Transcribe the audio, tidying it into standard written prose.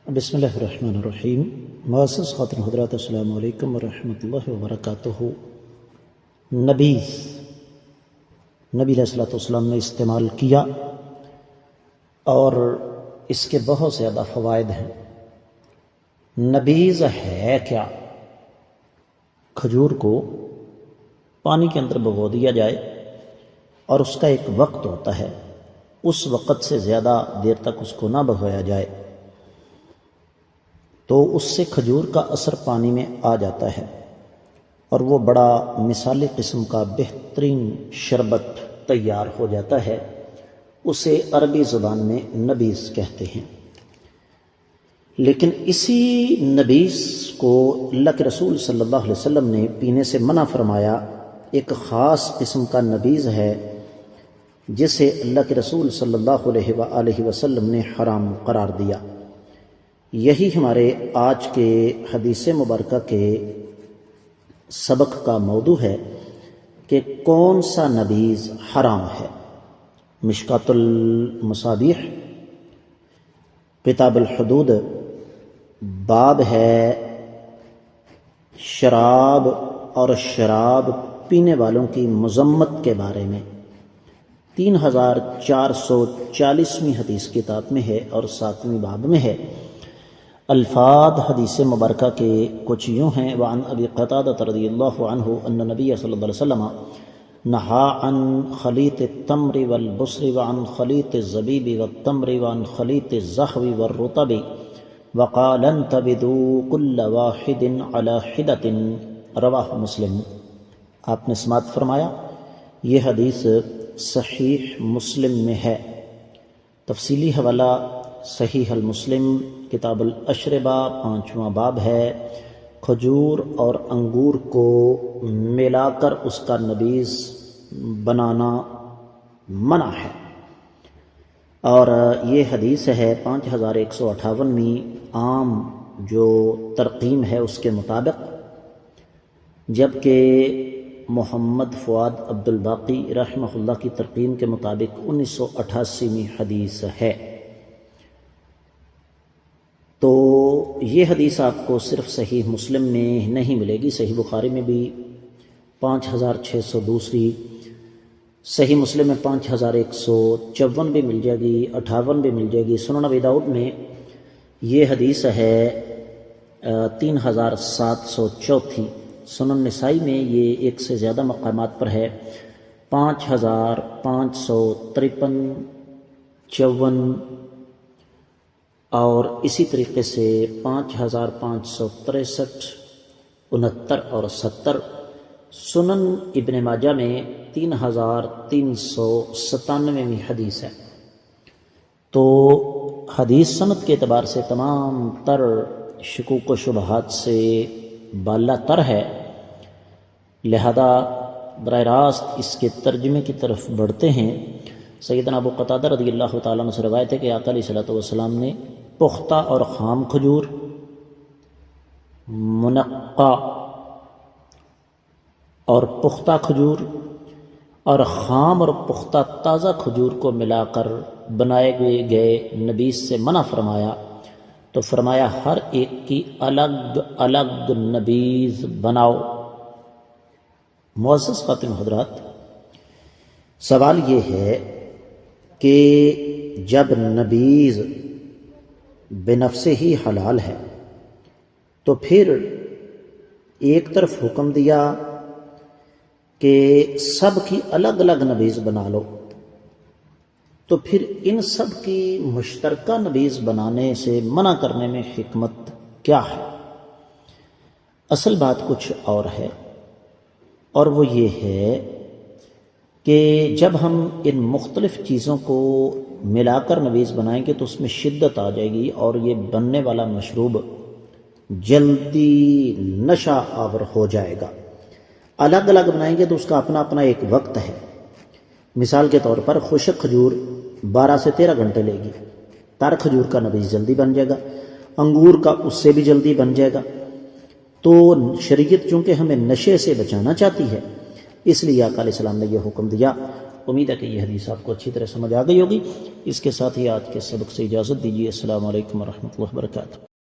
بسم اللہ الرحمن الرحیم۔ معزز خاتون حضرات، السلام علیکم ورحمۃ اللہ وبرکاتہ۔ نبیذ نبی علیہ الصلوۃ والسلام نے استعمال کیا اور اس کے بہت زیادہ فوائد ہیں۔ نبیذ ہے کیا؟ کھجور کو پانی کے اندر بھگو دیا جائے اور اس کا ایک وقت ہوتا ہے، اس وقت سے زیادہ دیر تک اس کو نہ بھگویا جائے تو اس سے کھجور کا اثر پانی میں آ جاتا ہے اور وہ بڑا مثالی قسم کا بہترین شربت تیار ہو جاتا ہے۔ اسے عربی زبان میں نبیذ کہتے ہیں۔ لیکن اسی نبیذ کو اللہ کے رسول صلی اللہ علیہ وسلم نے پینے سے منع فرمایا۔ ایک خاص قسم کا نبیذ ہے جسے اللہ کے رسول صلی اللہ علیہ وآلہ وسلم نے حرام قرار دیا۔ یہی ہمارے آج کے حدیث مبارکہ کے سبق کا موضوع ہے کہ کون سا نبیذ حرام ہے۔ مشکات المصابیح کتاب الحدود باب ہے شراب اور شراب پینے والوں کی مذمت کے بارے میں۔ 3440ویں حدیث کتاب میں ہے اور 7ویں باب میں ہے۔ الفاظ حدیث مبارکہ کے کچھ یوں ہیں: وعن ابی قتادہ رضی اللہ عنہ ان نبی صلی اللہ علیہ وسلم نہا عن خلیط التمر والبصر وعن خلیط الزبیب والتمر وعن خلیط الزحو والرطب وقال انتبذوا كل واحد على حدة رواہ مسلم۔ آپ نے سماعت فرمایا، یہ حدیث صحیح مسلم میں ہے۔ تفصیلی حوالہ صحیح المسلم کتاب الاشربہ 5واں باب ہے۔ کھجور اور انگور کو ملا کر اس کا نبیذ بنانا منع ہے، اور یہ حدیث ہے 5158ویں عام جو ترقیم ہے اس کے مطابق، جبکہ محمد فؤاد عبد الباقی رحمہ اللہ کی ترقیم کے مطابق 1988ویں حدیث ہے۔ تو یہ حدیث آپ کو صرف صحیح مسلم میں نہیں ملے گی، صحیح بخاری میں بھی 5602، صحیح مسلم میں 5154 بھی مل جائے گی، 58 بھی مل جائے گی۔ سنن ابی داؤد میں یہ حدیث ہے 3704۔ سنن نسائی میں یہ ایک سے زیادہ مقامات پر ہے، 5553، 54 اور اسی طریقے سے 5563، 69 اور 70۔ سنن ابن ماجہ میں 3397ویں حدیث ہے۔ تو حدیث سند کے اعتبار سے تمام تر شکوک و شبہات سے بالا تر ہے، لہذا براہ راست اس کے ترجمے کی طرف بڑھتے ہیں۔ سیدنا ابو قتادہ رضی اللہ تعالیٰ عنہ سے روایت ہے کہ آقا علیہ الصلوۃ والسلام نے پختہ اور خام کھجور، منقع اور پختہ کھجور، اور خام اور پختہ تازہ کھجور کو ملا کر بنائے گئے نبیذ سے منع فرمایا، تو فرمایا ہر ایک کی الگ الگ نبیذ بناؤ۔ معزز خاتون حضرات، سوال یہ ہے کہ جب نبیذ بنفسے ہی حلال ہے تو پھر ایک طرف حکم دیا کہ سب کی الگ الگ نبیذ بنا لو، تو پھر ان سب کی مشترکہ نبیذ بنانے سے منع کرنے میں حکمت کیا ہے؟ اصل بات کچھ اور ہے، اور وہ یہ ہے کہ جب ہم ان مختلف چیزوں کو ملا کر نبیذ بنائیں گے تو اس میں شدت آ جائے گی اور یہ بننے والا مشروب جلدی نشہ آور ہو جائے گا۔ الگ الگ بنائیں گے تو اس کا اپنا اپنا ایک وقت ہے۔ مثال کے طور پر خشک کھجور 12 سے 13 گھنٹے لے گی، تر کھجور کا نبیذ جلدی بن جائے گا، انگور کا اس سے بھی جلدی بن جائے گا۔ تو شریعت چونکہ ہمیں نشے سے بچانا چاہتی ہے، اس لیے آقا علیہ السلام نے یہ حکم دیا۔ امید ہے کہ یہ حدیث آپ کو اچھی طرح سمجھ آ گئی ہوگی۔ اس کے ساتھ ہی آج کے سبق سے اجازت دیجیے۔ السلام علیکم ورحمۃ اللہ وبرکاتہ۔